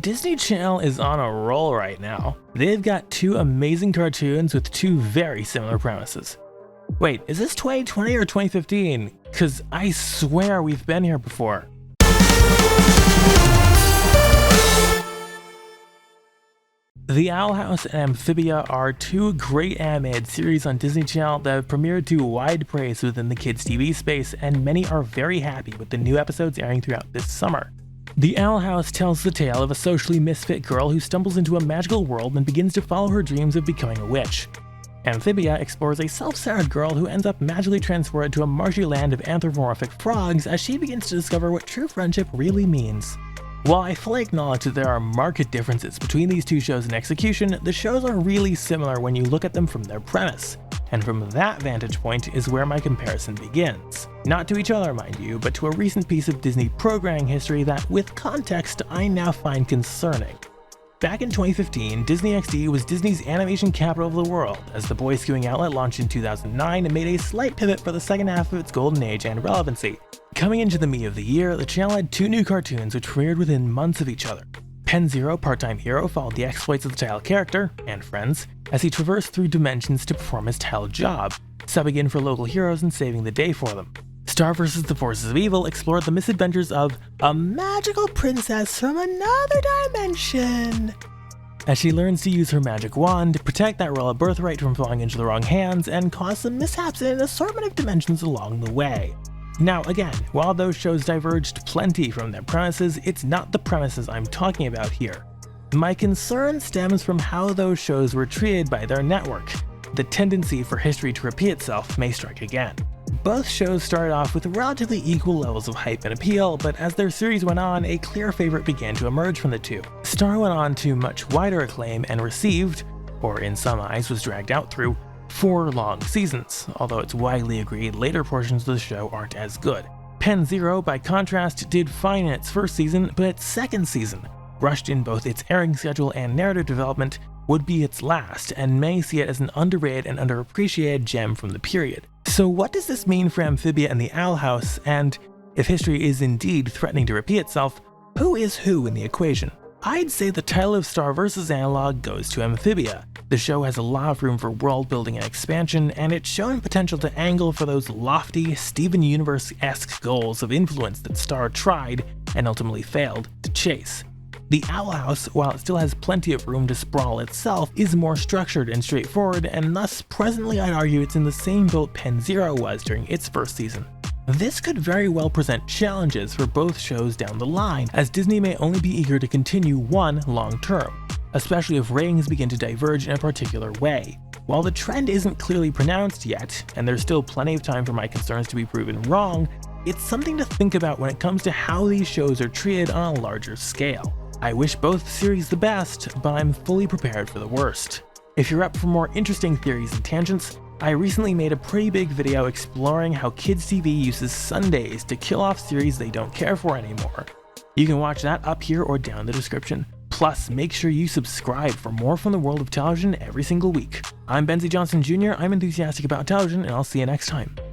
Disney Channel is on a roll right now. They've got two amazing cartoons with two very similar premises. Wait, is this 2020 or 2015? Cause I swear we've been here before. The Owl House and Amphibia are two great animated series on Disney Channel that have premiered to wide praise within the kids' TV space, and many are very happy with the new episodes airing throughout this summer. The Owl House tells the tale of a socially misfit girl who stumbles into a magical world and begins to follow her dreams of becoming a witch. Amphibia explores a self-centered girl who ends up magically transported to a marshy land of anthropomorphic frogs as she begins to discover what true friendship really means. While I fully acknowledge that there are marked differences between these two shows in execution, the shows are really similar when you look at them from their premise. And from that vantage point is where my comparison begins. Not to each other, mind you, but to a recent piece of Disney programming history that, with context, I now find concerning. Back in 2015, Disney XD was Disney's animation capital of the world, as the Boy Skewing outlet launched in 2009 and made a slight pivot for the second half of its golden age and relevancy. Coming into the meat of the year, the channel had two new cartoons which premiered within months of each other. Pen-Zero Part-Time Hero followed the exploits of the title character, and friends, as he traversed through dimensions to perform his title job, subbing in for local heroes and saving the day for them. Star vs. the Forces of Evil explored the misadventures of a magical princess from another dimension, as she learns to use her magic wand to protect that royal birthright from falling into the wrong hands and cause some mishaps in an assortment of dimensions along the way. Now again, while those shows diverged plenty from their premises, it's not the premises I'm talking about here. My concern stems from how those shows were treated by their network. The tendency for history to repeat itself may strike again. Both shows started off with relatively equal levels of hype and appeal, but as their series went on, a clear favorite began to emerge from the two. Star went on to much wider acclaim and received, or in some eyes was dragged out through, 4 long seasons, although it's widely agreed later portions of the show aren't as good. Pen-Zero, by contrast, did fine in its first season, but its second season, rushed in both its airing schedule and narrative development, would be its last, and may see it as an underrated and underappreciated gem from the period. So what does this mean for Amphibia and the Owl House, and if history is indeed threatening to repeat itself, who is who in the equation? I'd say the title of Star vs. Analog goes to Amphibia. The show has a lot of room for world building and expansion, and it's shown potential to angle for those lofty, Steven Universe-esque goals of influence that Star tried, and ultimately failed, to chase. The Owl House, while it still has plenty of room to sprawl itself, is more structured and straightforward, and thus presently I'd argue it's in the same boat Pen-Zero was during its first season. This could very well present challenges for both shows down the line, as Disney may only be eager to continue one long term, especially if ratings begin to diverge in a particular way. While the trend isn't clearly pronounced yet, and there's still plenty of time for my concerns to be proven wrong, it's something to think about when it comes to how these shows are treated on a larger scale. I wish both series the best, but I'm fully prepared for the worst. If you're up for more interesting theories and tangents, I recently made a pretty big video exploring how kids TV uses Sundays to kill off series they don't care for anymore. You can watch that up here or down in the description. Plus, make sure you subscribe for more from the world of television every single week. I'm Benzie Johnson Jr., I'm enthusiastic about television, and I'll see you next time.